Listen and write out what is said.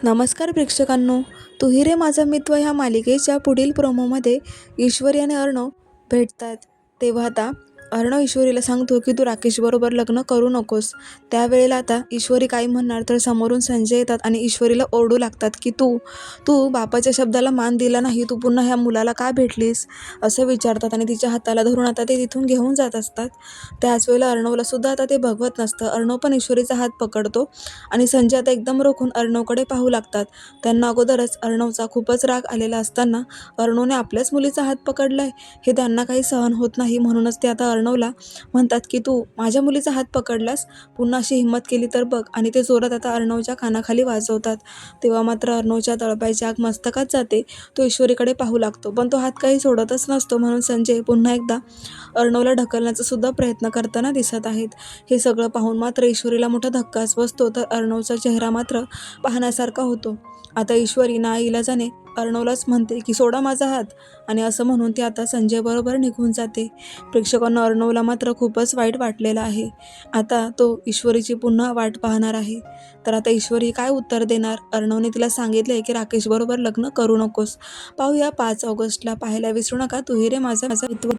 नमस्कार प्रेक्षकांनो, तू ही रे माझा मित्र ह्या मालिकेच्या पुढील प्रोमोमध्ये ईश्वरी आणि अर्णव भेटतात. तेव्हा आता अर्णव ईश्वरीला सांगतो की तू राकेशबरोबर लग्न करू नकोस. त्यावेळेला आता ईश्वरी काय म्हणणार तर समोरून संजय येतात आणि ईश्वरीला ओरडू लागतात की तू तू बापाच्या शब्दाला मान दिला नाही, तू पुन्हा ह्या मुलाला का भेटलीस असं विचारतात आणि तिच्या हाताला धरून आता ते तिथून घेऊन जात असतात. त्याच वेळेला अर्णवला सुद्धा आता ते बघवत नसतं. अर्णव पण ईश्वरीचा हात पकडतो आणि संजय आता एकदम रोखून अर्णवकडे पाहू लागतात. त्यांना अगोदरच अर्णवचा खूपच राग आलेला असताना अर्णवने आपल्याच मुलीचा हात पकडलाय हे त्यांना काही सहन होत नाही. म्हणूनच ते आता अर्णवला म्हणतात की तू माझ्या मुलीचा हात पकडलास, पुन्हा अशी हिंमत केली तर बघ. आणि ते जोरात आता अर्णवच्या कानाखाली वाजवतात. तेव्हा मात्र अर्णवच्या तळपायची आग मस्तकात जाते. तो ईश्वरीकडे पाहू लागतो पण तो हात काही सोडतच नसतो. म्हणून संजय पुन्हा एकदा अर्णवला ढकलण्याचा सुद्धा प्रयत्न करताना दिसत आहेत. हे सगळं पाहून मात्र ईश्वरीला मोठा धक्काच बसतो तर अर्णवचा चेहरा मात्र पाहण्यासारखा होतो. आता ईश्वरी नाईलाजाने अर्णवलाच म्हणते की सोडा माझा हात, आणि असं म्हणून ती आता संजय बरोबर निघून जाते. प्रेक्षकांना अर्णवला मात्र खूपच वाईट वाटलेलं आहे. आता तो ईश्वरीची पुन्हा वाट पाहणार आहे. तर आता ईश्वरी काय उत्तर देणार? अर्णवने तिला सांगितले की राकेश बरोबर लग्न करू नकोस. पाहूया 5 ऑगस्टला. पाहायला विसरू नका तू ही रे माझा मित्र.